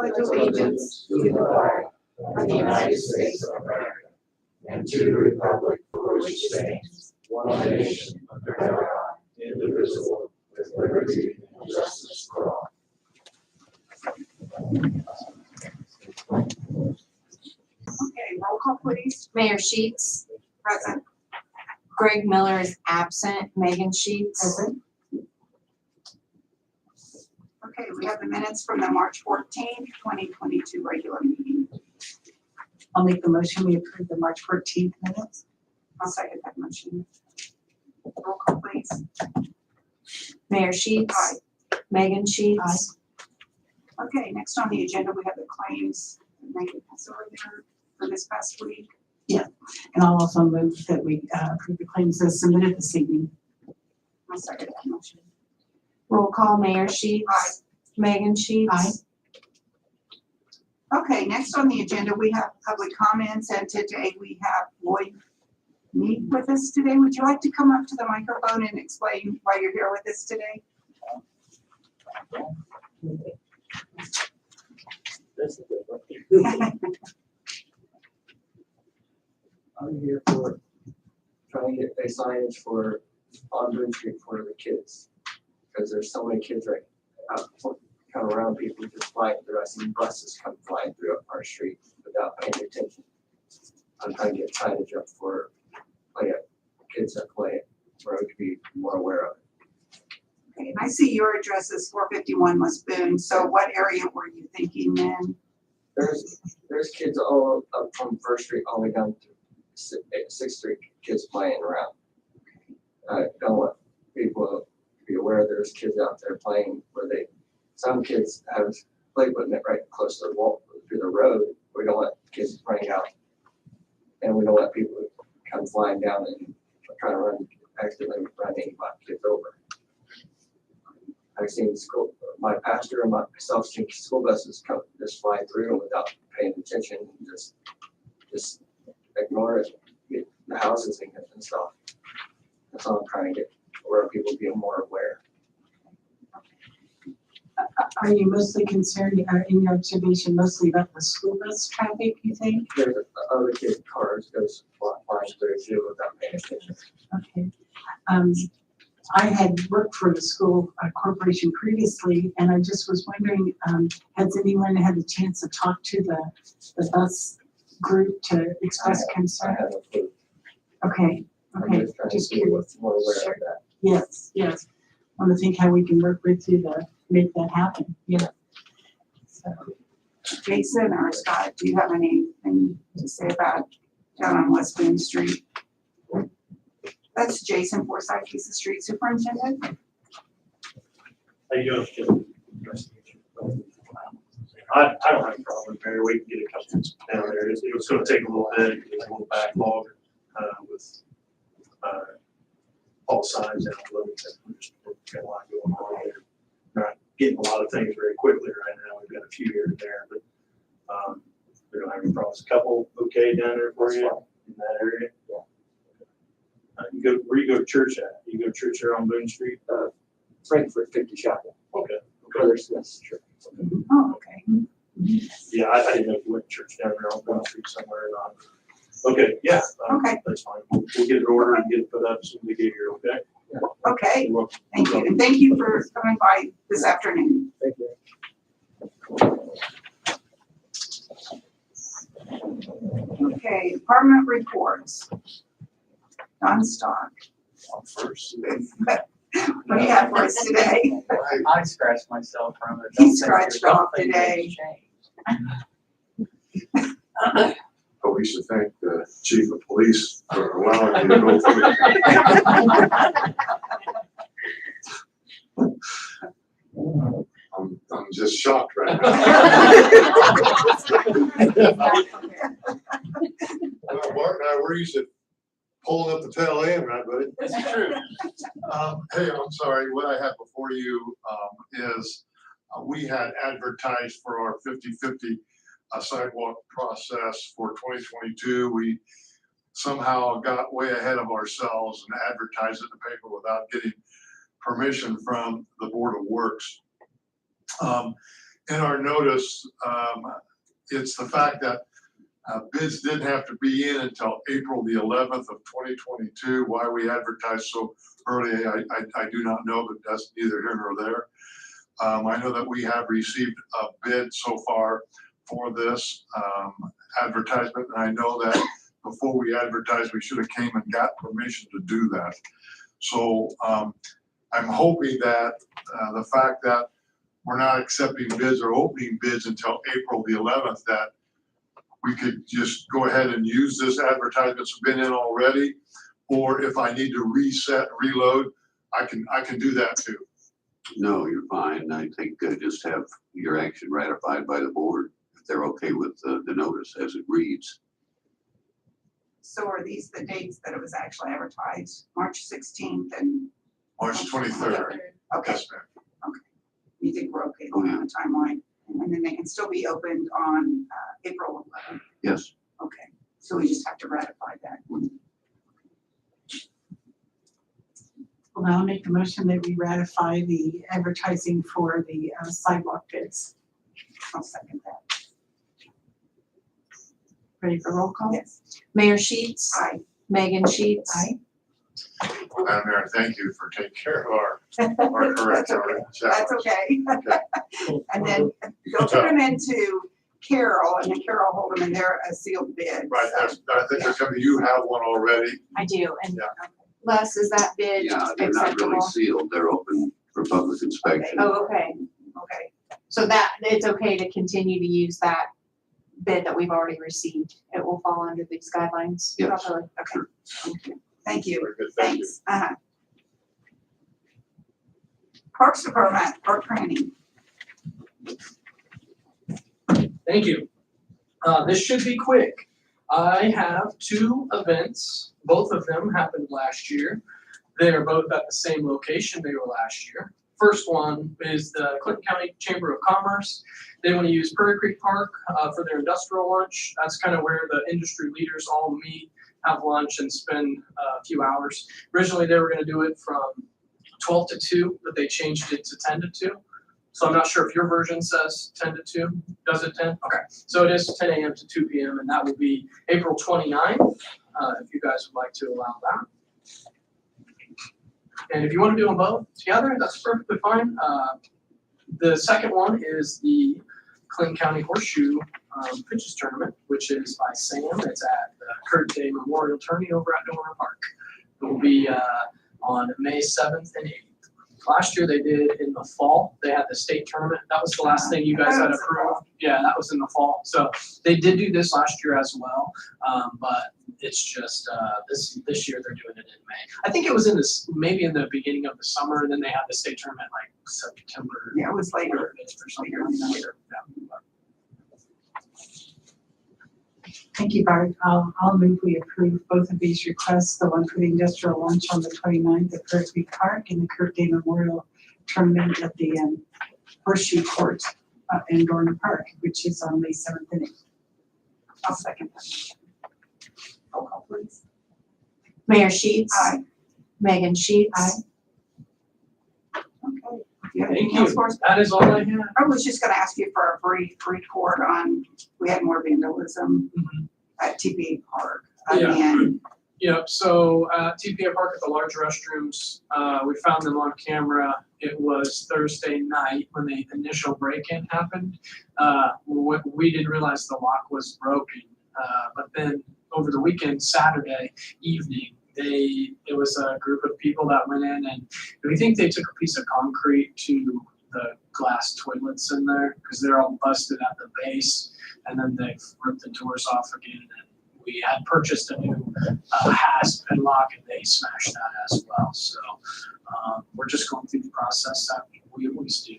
pledge allegiance to the flag of the United States of America and to the republic for which it stands, one nation under God, indivisible, with liberty and justice for all. Okay, roll call please. Mayor Sheets, Present. Greg Miller is absent, Megan Sheets. Present. Okay, we have the minutes from the March 14th, 2022 regular meeting. I'll make the motion, we approve the March 14th minutes. I'll second that motion. Roll call please. Mayor Sheets. Megan Sheets. Okay, next on the agenda, we have the claims that Megan has earlier for this past week. And I'll also move that we approve the claims as submitted this evening. I'll second that motion. Roll call, Mayor Sheets. Megan Sheets. Aye. Okay, next on the agenda, we have public comments, and today we have Lloyd Mead with us today. Would you like to come up to the microphone and explain why you're here with us today? I'm here for trying to get a signage for on Boone Street for the kids. Because there's so many kids right out, kind of around people just flying through. I see buses come flying through our street without paying attention. I'm trying to get signage up for kids that play where we could be more aware of it. Okay, and I see your address is 451 West Boone, so what area were you thinking then? There's kids all up from First Street all the way down to Sixth Street, kids playing around. I don't want people to be aware there's kids out there playing where some kids have play equipment right close to the wall, through the road. We don't want kids running out, and we don't let people come flying down and try to accidentally run any kids over. I've seen my pastor and myself see school buses come just fly through without paying attention, and just ignore it, get the houses and stuff. That's all I'm trying to get where people be more aware. Are you mostly concerned, in your observation, mostly about the school bus traffic, you think? There's other kids' cars goes flying through too without paying attention. Okay. I had worked for the school corporation previously, and I just was wondering, has anyone had a chance to talk to the bus group to express I concern? have a clue. Okay, I'm okay, just trying just to be curious. more aware Sure. of that. Yes, yes. I want to think how we can work with you to make that happen, yeah. So, Jason or Scott, do you have anything to say about down on West Boone Street? That's Jason Forsythe, he's the street superintendent. How you doing, Jim? Nice to meet you. I don't have a problem, Mary. We can get a couple down there. It was gonna take a little bit, there's a little backlog, with, all signs out the road. We just got a lot going on there. Not getting a lot of things very quickly right now. We've got a few here and there, but, we don't have any problems. A couple okay down there for you in that area? Where you go to church at? You go to church there on Boone Street? Frankfurt 50 Chapel, Okay. Brother Smith's church. Oh, okay. Yeah, I didn't know if you went to church down there on Boone Street somewhere or not. Okay, yeah. Okay. That's fine. We'll get it ordered and get it put up as soon as we get here, okay? Okay, You're welcome. thank you. And thank you for coming by this afternoon. Thank you. Okay, department reports. Don Stock. First. What do you have for us today? I scratched myself from it. He scratched off today. But we should thank the chief of police for allowing me to go through. I'm just shocked right now. Well, Bart and I were used to pulling up the tail end, right, buddy? That's true. Hey, I'm sorry. What I have before you is we had advertised for our 50/50 sidewalk process for 2022. We somehow got way ahead of ourselves and advertised it in the paper without getting permission from the Board of Works. in our notice, it's the fact that bids didn't have to be in until April the 11th of 2022. Why we advertised so early, I do not know, but that's neither here nor there. I know that we have received a bid so far for this advertisement, and I know that before we advertised, we should have came and got permission to do that. So I'm hoping that the fact that we're not accepting bids or opening bids until April the 11th, that we could just go ahead and use this advertisement that's been in already, or if I need to reload, I can do that too. No, you're fine. I think just have your action ratified by the board if they're okay with the notice as it reads. So are these the dates that it was actually advertised, March 16th and? March 23rd. Okay, Yes, ma'am. you think we're okay Oh, on yeah. the timeline? And then they can still be opened on April 11th? Yes. Okay, so we just have to ratify that. Well, now I'll make the motion that we ratify the advertising for the sidewalk bids. I'll second that. Ready for roll call? Yes. Mayor Sheets, Aye. Megan Sheets. Aye. Well, Madam Mayor, thank you for taking care of our correct. That's okay. And then they'll put them into Carol, and then Carol hold them in there as sealed bids. Right, I think there's something, you have one already. I do, and Yeah. Les, is that bid Yeah, they're not really acceptable? sealed. They're open for public inspection. Oh, okay, Okay, so that, it's okay to continue to use that bid that we've already received. It will fall under these guidelines Yes. properly. okay. Thank you. Very good, thank you. Thanks. Parks Department, park training. Thank you. This should be quick. I have two events. Both of them happened last year. They are both at the same location they were last year. First one is the Clinton County Chamber of Commerce. They want to use Prairie Creek Park for their industrial lunch. That's kind of where the industry leaders all meet, have lunch, and spend a few hours. Originally, they were going to do it from 12 to 2, but they changed it to 10 to 2. So I'm not sure if your version says 10 to 2. Does it 10? Okay. So it is 10 a.m. to 2 p.m. and that will be April 29th, if you guys would like to allow that. And if you want to do them both together, that's perfectly fine. The second one is the Clinton County Horseshoe Pitches Tournament, which is by Sam. It's at the Kurt Day Memorial Tourney over at Dorner Park. It will be on May 7th and 8th. Last year they did in the fall. They had the state tournament. That was the last thing you guys had approved. Yeah, that was in the fall. So they did do this last year as well. But it's just this year they're doing it in May. I think it was in this maybe in the beginning of the summer, and then they had the state tournament like September. Yeah, it was later. Or something later. Yeah. Thank you, Bart. I'll move we approve both of these requests, the one for the industrial lunch on the 29th at Prairie Creek Park and the Kurt Day Memorial Tournament at the Horseshoe Court in Dorner Park, which is on May 7th and 8th. I'll second that. Roll call, please. Mayor Sheets. Aye. Megan Sheets. Aye. Okay. You have Thank anything else you. for us? That is all I have. I was just gonna ask you for a brief report on, we had more vandalism at TPA Park Yeah. again. Yep, so TPA Park at the large restrooms, we found them on camera. It was Thursday night when the initial break-in happened. We didn't realize the lock was broken, but then over the weekend, Saturday evening, it was a group of people that went in, and we think they took a piece of concrete to the glass toilets in there because they're all busted at the base, and then they ripped the doors off again. And we had purchased a new hasp and lock, and they smashed that as well. So we're just going through the process that we always do.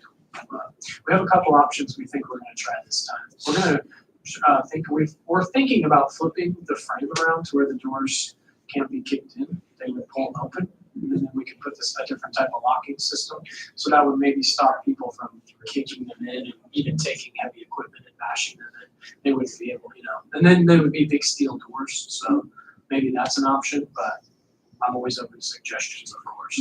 We have a couple options we think we're going to try this time. We're going to we're thinking about flipping the frame around to where the doors can't be kicked in. They would pull open, and then we could put a different type of locking system. So that would maybe stop people from kicking them in and even taking heavy equipment and bashing them in. They would be able, and then they would be big steel doors. So maybe that's an option, but I'm always open to suggestions, of course.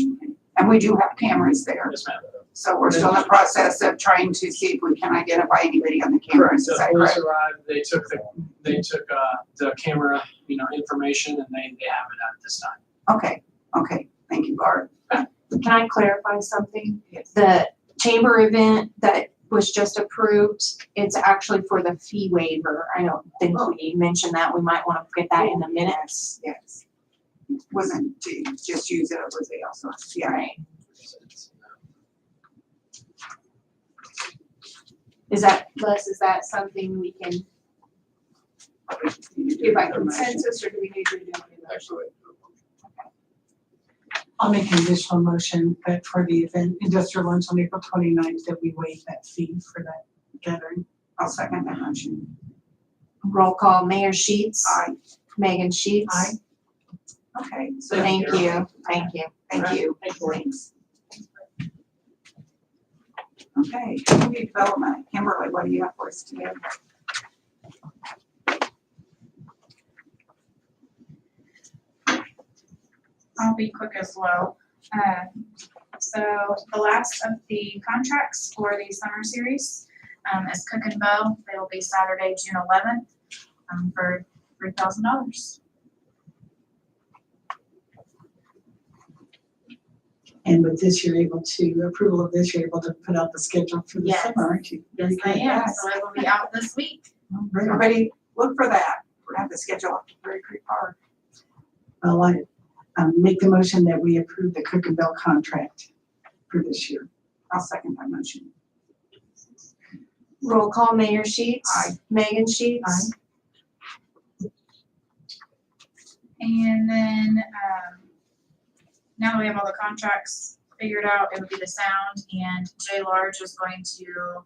And we do have cameras there. Yes, ma'am. So we're still in the process of trying to see if we can identify anybody on the cameras, The is that police correct? arrived, they took the camera, information and they have it at this time. Okay, thank you, Barb. Can I clarify something? Yes. The chamber event that was just approved, it's actually for the fee waiver. I don't think we mentioned that. We might want to get that in the minutes. Yes. Wasn't to just use it, or was they also, yeah, Right. Is that, Les, is that something we can do by consensus, or do we need to do a motion? I'll make an additional motion that for the event, industrial lunch on April 29th, that we waive that fee for that gathering. I'll second that motion. Roll call, Mayor Sheets. Aye. Megan Sheets. Aye. Okay, so Thank you, thank you. thank you. Thanks. Okay, community development, Kimberly, what do you have for us today? I'll be quick as well. So the last of the contracts for the summer series is Cook and Bow. They will be Saturday, June 11th for $3,000. And with this, you're able to, approval of this, you're able to put out the schedule for the Yes. summer, aren't you? Yes, I am. So it will be out this week. Everybody, look for that. We're gonna have to schedule up Prairie Creek Park. Well, I make the motion that we approve the Cook and Bell contract for this year. I'll second that motion. Roll call, Mayor Sheets. Aye. Megan Sheets. And then now that we have all the contracts figured out, it would be the sound, and Jay Large is going to,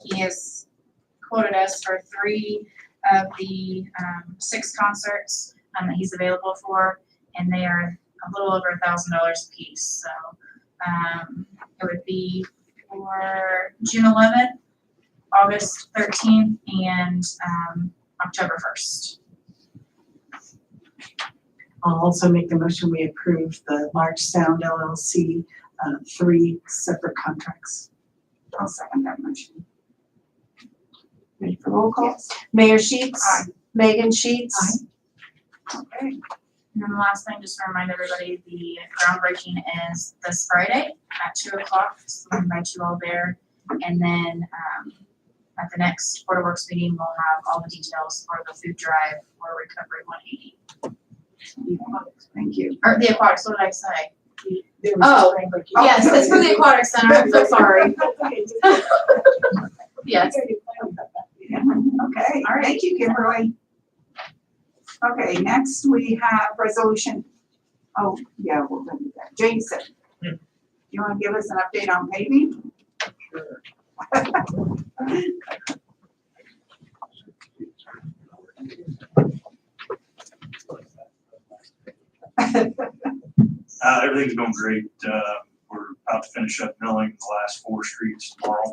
he has quoted us for 3 of the 6 concerts that he's available for, and they are a little over $1,000 a piece. So it would be for June 11th, August 13th, and October 1st. I'll also make the motion, we approve the Large Sound LLC, 3 separate contracts. I'll second that motion. Ready for roll call? Yes. Mayor Sheets. Aye. Megan Sheets. Okay, And then the last thing, just to remind everybody, the groundbreaking is this Friday at 2:00. So I invite you all there. And then at the next Board of Works meeting, we'll have all the details for the food drive for Recovery 180. thank you. Or the aquatics, what did I say? Oh, Yes, it's for the aquatic center. I'm so sorry. Yes. Okay, All right. thank you, Kimberly. Okay, next we have resolution, oh, yeah, we'll do that. Jason, you wanna give us an update on paving? Sure. Everything's going great. We're about to finish up milling the last 4 streets tomorrow.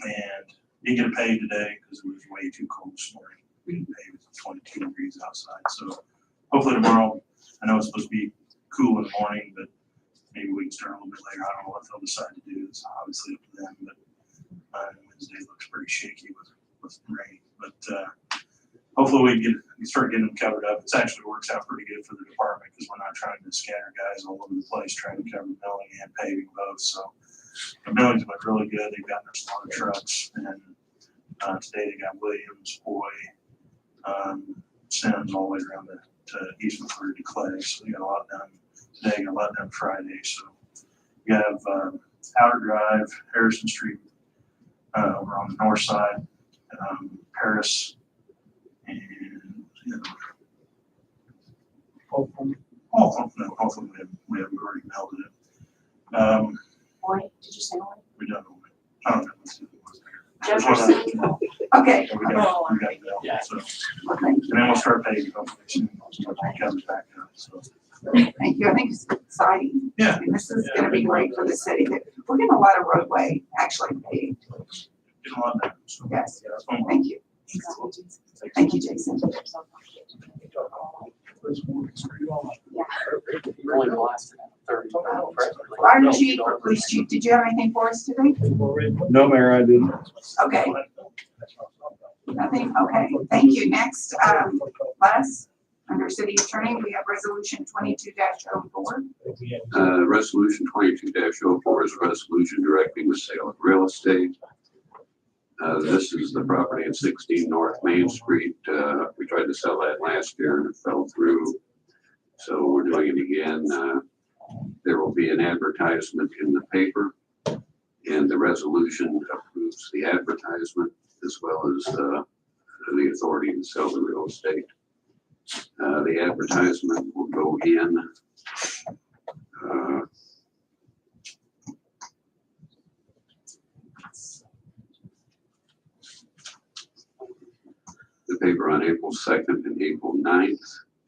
And didn't get it paved today because it was way too cold this morning. We didn't pave it, it's 22 degrees outside. So hopefully tomorrow, I know it's supposed to be cool in the morning, but maybe we can start a little bit later. I don't know what they'll decide to do. It's obviously up to them, but Wednesday looks pretty shaky with rain. But hopefully we can start getting them covered up. It actually works out pretty good for the department because we're not trying to scatter guys all over the place trying to cover milling and paving both. So the milling's been really good. They've gotten their smaller trucks, and today they got Williams, Hoy, Sims all the way around to East McClure to Clay. So they got a lot done today, got a lot done Friday. So we have Outer Drive, Harrison Street, over on the north side, Paris, and hopefully we have already melted it. Boy, did you say one? We don't know. I don't know. Let's see if it was there. Jefferson. Okay, We got it, Yeah. so, well, thank and then we'll start paving hopefully soon, once it comes back up, so. you, thank you, I think it's exciting. Yeah. I mean, this is gonna be great for the city, we're getting a lot of roadway actually paved, Getting a lot done, so. yes, Yeah, that's one more. thank you. Thank you, Jason. Only the last. Fire chief or police chief, did you have anything for us today? No, Mayor, I didn't. Okay, nothing, okay, thank you. Next, Les, under city attorney, we have resolution 22-04. Resolution 22-04 is a resolution directing the sale of real estate. This is the property at 16 North Main Street. We tried to sell that last year and it fell through. So we're doing it again. There will be an advertisement in the paper, and the resolution approves the advertisement as well as the authority to sell the real estate. The advertisement will go in the paper on April 2nd and April 9th,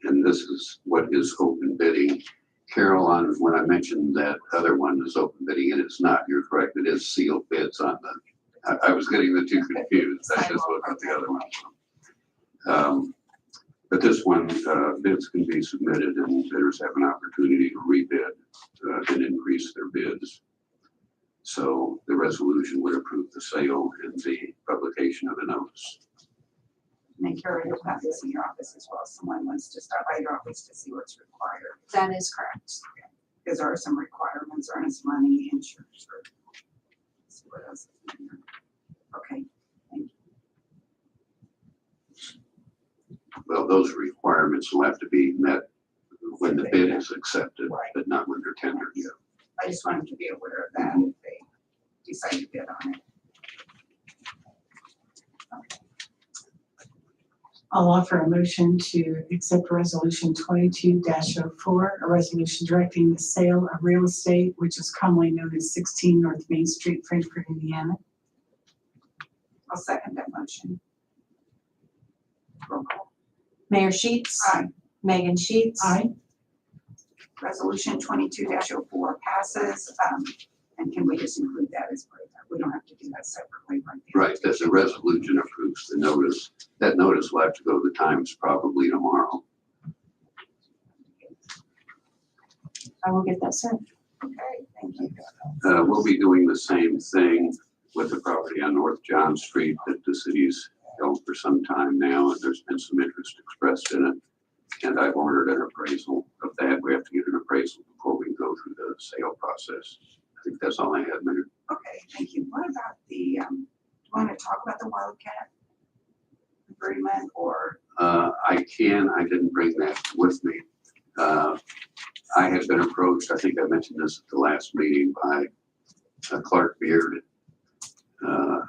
and this is what is open bidding. Carol, on when I mentioned that other one is open bidding, and it's not, you're correct, it is sealed bids on the, I was getting the two confused, I just looked at the other one. But this one, bids can be submitted and bidders have an opportunity to rebid and increase their bids. So the resolution would approve the sale and the publication of the notice. And Carrie, you'll have this in your office as well. Someone wants to stop by your office to see what's required. That is correct. Because there are some requirements, earnest money, insurance, or see what else. is in there. Okay, thank you. Well, those requirements will have to be met when the bid is accepted, Right. but not when they're tendered yet. I just wanted to be aware of that if they decide to bid on it. I'll offer a motion to accept resolution 22-04, a resolution directing the sale of real estate, which is commonly known as 16 North Main Street, Frankfort, Indiana. I'll second that motion. Roll call. Mayor Sheets. Aye. Megan Sheets. Aye. Resolution 22-04 passes. And can we just include that as part of that? We don't have to do that separately, right? Right, that the resolution approves the notice. That notice will have to go to the Times probably tomorrow. I will get that sent. Okay, thank you. We'll be doing the same thing with the property on North John Street that the city's held for some time now, and there's been some interest expressed in it. And I've ordered an appraisal of that. We have to get an appraisal before we go through the sale process. I think that's all I have, Mayor. Okay, thank you. What about the, do you want to talk about the Wildcat agreement or? I didn't bring that with me. I had been approached, I think I mentioned this at the last meeting, by Clark Beard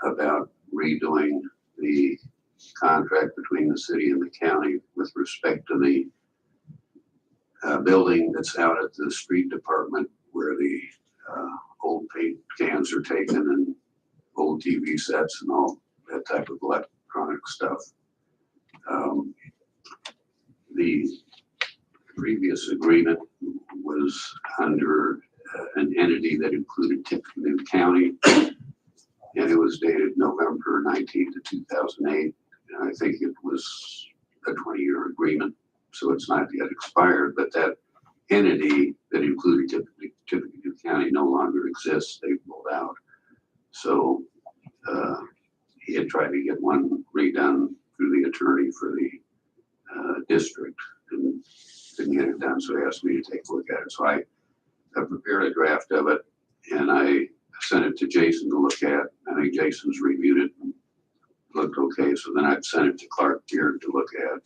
about redoing the contract between the city and the county with respect to the building that's out at the street department where the old paint cans are taken and old TV sets and all that type of electronic stuff. The previous agreement was under an entity that included Tippecanoe County, and it was dated November 19th of 2008. And I think it was a 20-year agreement, so it's not yet expired, but that entity that included Tippecanoe County no longer exists. They pulled out. So he had tried to get one redone through the attorney for the district and didn't get it done. So he asked me to take a look at it. So I prepared a draft of it and I sent it to Jason to look at. I think Jason's reviewed it and looked okay. So then I'd sent it to Clark here to look at.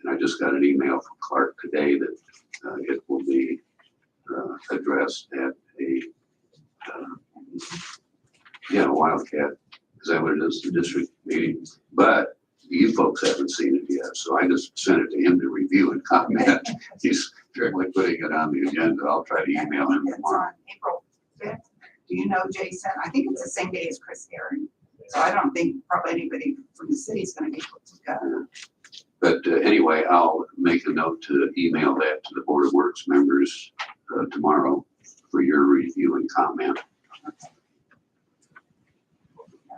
And I just got an email from Clark today that it will be addressed at a Wildcat. Is that what it is, the district meeting? But you folks haven't seen it yet, so I just sent it to him to review and comment. He's directly putting it on the agenda. I'll try to email him It's tomorrow. on April 5th. Do you know Jason? I think it's the same day as Chris Herring. So I don't think probably anybody from the city is going to be able to go. But anyway, I'll make a note to email that to the Board of Works members tomorrow for your review and comment.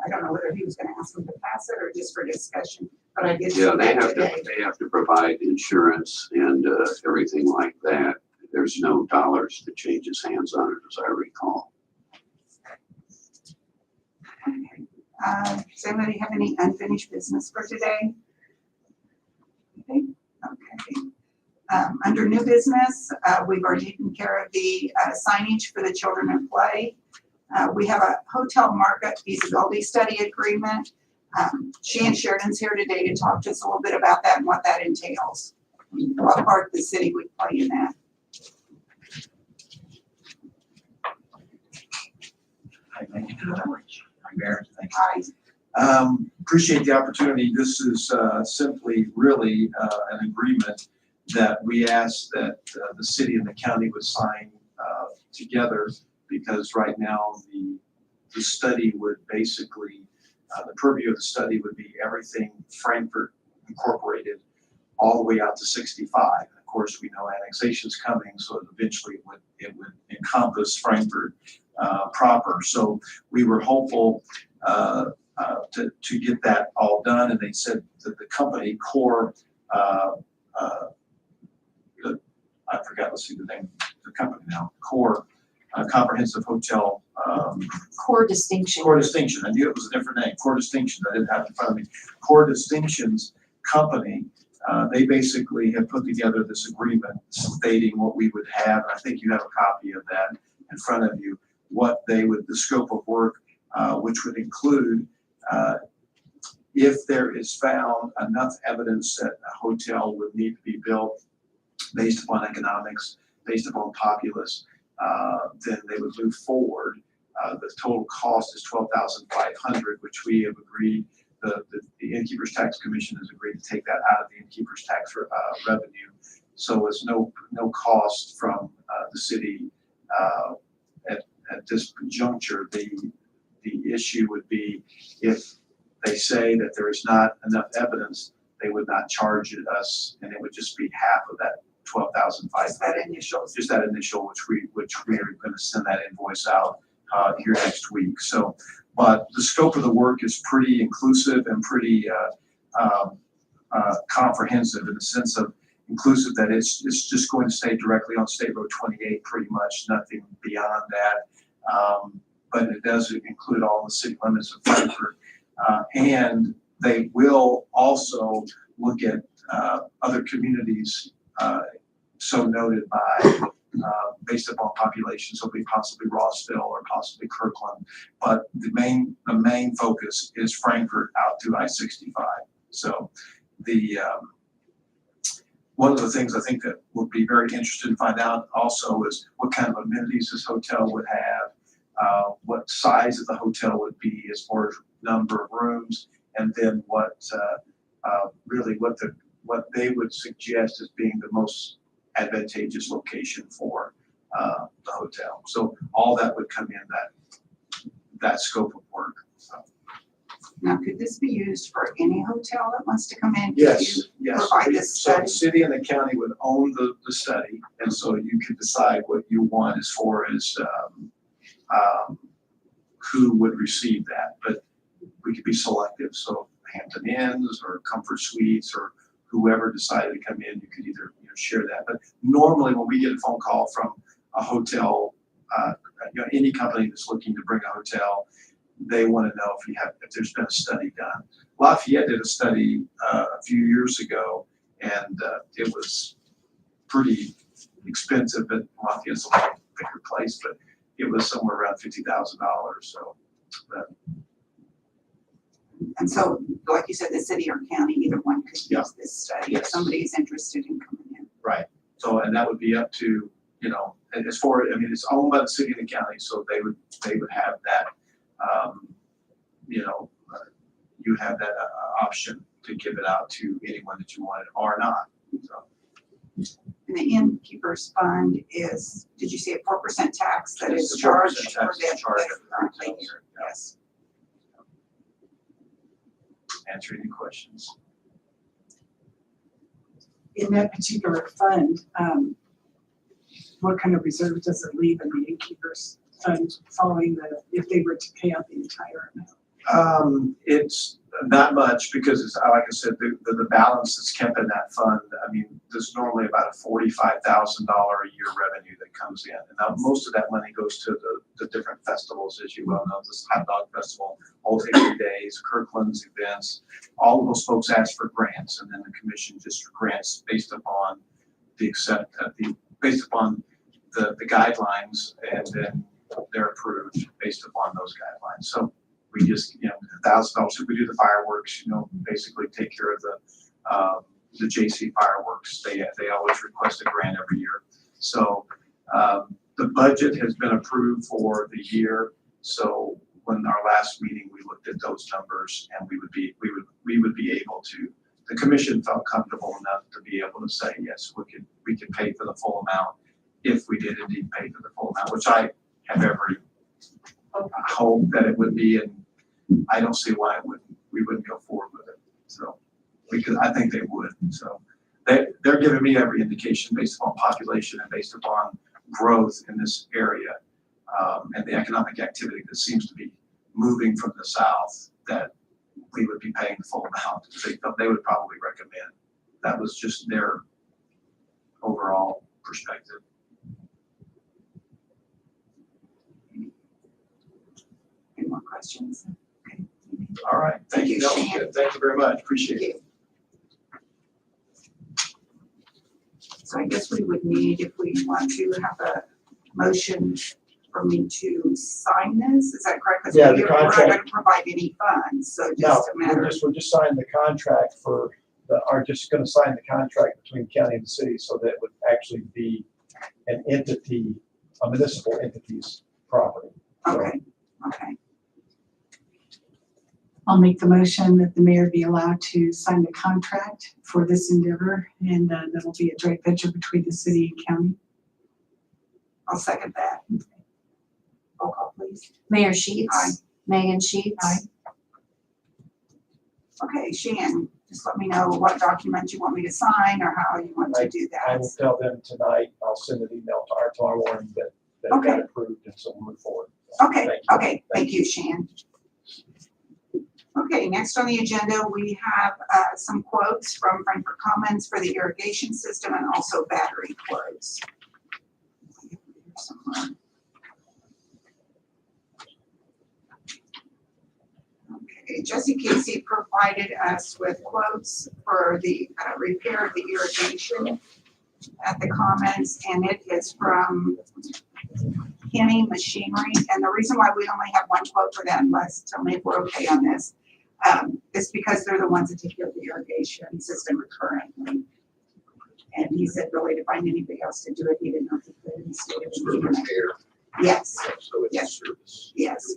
I don't know whether he was going to ask them to pass it or just for discussion, but I did see Yeah, that today. they have to provide insurance and everything like that. there's no dollars that changes hands on it, as I recall. Okay. Does anybody have any unfinished business for today? Okay. Under new business, we've already taken care of the signage for the children at play. We have a hotel market feasibility study agreement. Shan Sheridan's here today to talk to us a little bit about that and what that entails. What part the city would play in that. Hi, thank you very much. Hi, Mayor. Thank Hi. you. Appreciate the opportunity. This is simply really an agreement that we asked that the city and the county would sign together, because right now the study would basically, the purview of the study would be everything Frankfort Incorporated all the way out to 65. Of course, we know annexation's coming, so eventually it would encompass Frankfort proper. So we were hopeful to get that all done, and they said that the company Core, I forgot, let's see the name of the company now, Core Comprehensive Hotel. Core Distinction. Core Distinction, I knew it was a different name, Core Distinction, I didn't have it in front of me. Core Distinction's company, they basically have put together this agreement stating what we would have, and I think you have a copy of that in front of you, what they would, the scope of work, which would include, if there is found enough evidence that a hotel would need to be built based upon economics, based upon populace, then they would move forward. The total cost is $12,500, which we have agreed, the Innkeeper's Tax Commission has agreed to take that out of the Innkeeper's Tax revenue. So it's no cost from the city at this juncture. The issue would be if they say that there is not enough evidence, they would not charge us, and it would just be half of that $12,500. That initial. Just that initial, which we are going to send that invoice out here next week. So, but the scope of the work is pretty inclusive and pretty comprehensive, in the sense of inclusive that it's just going to stay directly on State Road 28, pretty much, nothing beyond that. But it does include all the city limits of Frankfort. And they will also look at other communities so noted by, based upon population, so it'll be possibly Rossville or possibly Kirkland. But the main focus is Frankfort out to I-65. So one of the things I think that would be very interesting to find out also is what kind of amenities this hotel would have, what size of the hotel would be as far as number of rooms, and then what really what they would suggest as being the most advantageous location for the hotel. So all that would come in that scope of work. So. Now, could this be used for any hotel that wants to come in? Yes. Provide this So study? the city and the county would own the study, and so you could decide what you want as far as who would receive that. But we could be selective, so Hampton Inns or Comfort Suites or whoever decided to come in, you could either share that. But normally when we get a phone call from a hotel, any company that's looking to bring a hotel, they want to know if there's been a study done. Lafayette did a study a few years ago, and it was pretty expensive, but Lafayette's a little bigger place, but it was somewhere around $50,000. So. And so, like you said, the city or county, either one could Yeah. use this study if Yes. somebody is interested in coming in. Right. So, and that would be up to, and as far, it's owned by the city and the county, so they would have that, you have that option to give it out to anyone that you wanted or not. So. And the innkeeper's fund is, did you say a 4% tax that It's is a 4% charged for tax the charged currently hotels. here? Yeah. Yes. Answer any questions. In that particular fund, what kind of reserve does it leave in the innkeeper's fund following if they were to pay out the entire amount? It's Not much, because it's, like I said, the balance that's kept in that fund, I mean, there's normally about a $45,000 a year revenue that comes in. And now most of that money goes to the different festivals, as you well know, this Hot Dog Festival, Old Hickory Days, Kirkland's events. All of those folks ask for grants, and then the commission just grants based upon based upon the guidelines, and then they're approved based upon those guidelines. So we just, $1,000, if we do the fireworks, basically take care of the JC fireworks. They always request a grant every year. So the budget has been approved for the year. So when our last meeting, we looked at those numbers, and we would be able to, the commission felt comfortable enough to be able to say, yes, we could pay for the full amount if we did indeed pay for the full amount, which I have every hope that it would be, and I don't see why we wouldn't go forward with it. So, because I think they would. So they're giving me every indication based upon population and based upon growth in this area, and the economic activity that seems to be moving from the south, that we would be paying the full amount. They would probably recommend. That was just their overall perspective. Any more questions? Okay. All right, thank you. Thank you, Shan. Thank you very much, appreciate it. So I guess we would need, if we want to have a motion for me to sign this, is that correct? 'Cause Yeah, the we're not contract. gonna provide any funds, so No, just a matter. we're just signing the contract just gonna sign the contract between the county and the city, so that it would actually be an entity, a municipal entity's property. Okay, okay. I'll make the motion that the mayor be allowed to sign the contract for this endeavor, and that'll be a joint venture between the city and county. I'll second that. Roll call, please. Mayor Sheets. Aye. Megan Sheets. Aye. Okay, Shan, just let me know what document you want me to sign or how you want to do I that. will tell them tonight, I'll send an email to our warning that it Okay. got approved, and so we'll move forward. Okay, Thank you. okay, thank you, Shan. Okay, next on the agenda, we have some quotes from Frankfurt Commons for the irrigation system and also battery quotes. Okay, Jesse Casey provided us with quotes for the repair of the irrigation at the Commons, and it is from Kenny Machinery. And the reason why we only have one quote for them, let's tell me if we're okay on this, is because they're the ones that take care of the irrigation system currently. And he said really to find anybody else to do it, he didn't know if he could. And so it was repair. Yes, So it's a Yes. service. yes.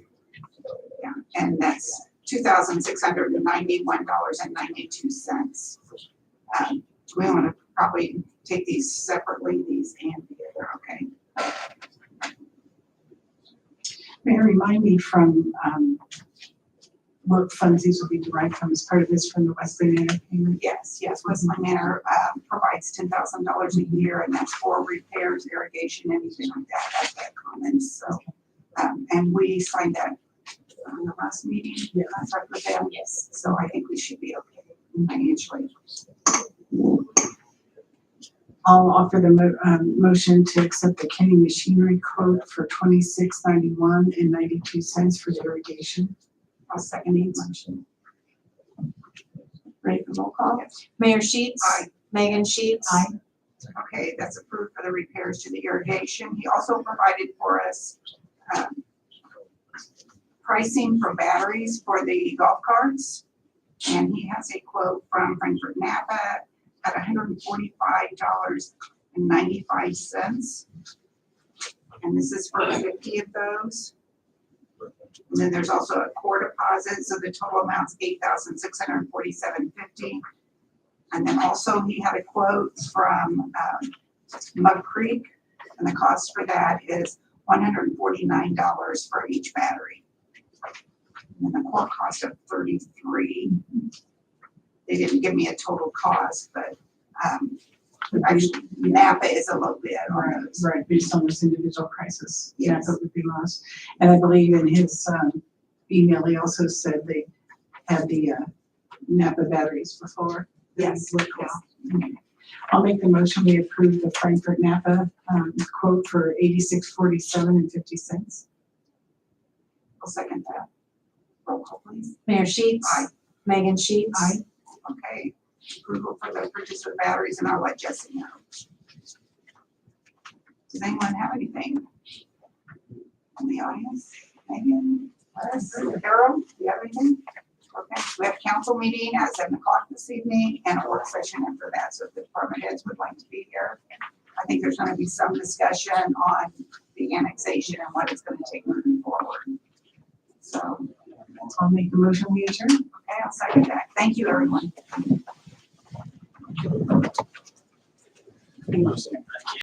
Yeah, and that's $2,691.92. We want to probably take these separately, these and together, okay? May I remind me from what funds these will be derived from, as part of this from the Wesley Manor payment? Yes, Westland Manor provides $10,000 a year, and that's for repairs, irrigation, anything like that at that Commons. So, and we signed that on the last meeting. Yeah, I talked with them. Yes. So I think we should be okay financially. I'll offer the motion to accept the Kenny Machinery quote for $26.91 for the irrigation. I'll second the motion. Ready for roll call? Mayor Sheets. Aye. Megan Sheets. Aye. Okay, that's approved for the repairs to the irrigation. He also provided for us pricing for batteries for the golf carts. And he has a quote from Frankfurt Napa at $145.95. And this is for 50 of those. And then there's also a core deposit, so the total amount's $8,647.50. And then also he had a quote from Mud Creek, and the cost for that is $149 for each battery. And then the core cost of $33. They didn't give me a total cost, but actually Napa is a little bit on those. Right, based on this individual prices. Yes. That would be lost. And I believe in his email, he also said had the Napa batteries before. Yes, Look, yes. okay. I'll make the motion, we approve the Frankfurt Napa quote for $86.47.50. I'll second that. Roll call, please. Mayor Sheets. Aye. Megan Sheets. Aye. Okay, approval for the purchase of batteries, and I'll let Jesse know. Does anyone have anything in the audience? Megan, Les, Carol, do you have anything? Okay, we have council meeting at 7 o'clock this evening and a work session after that, so if the department heads would like to be here. I think there's gonna be some discussion on the annexation and what it's gonna take moving forward. So, I'll make the motion, we adjourn. okay, I'll second that. Thank you, everyone. Motion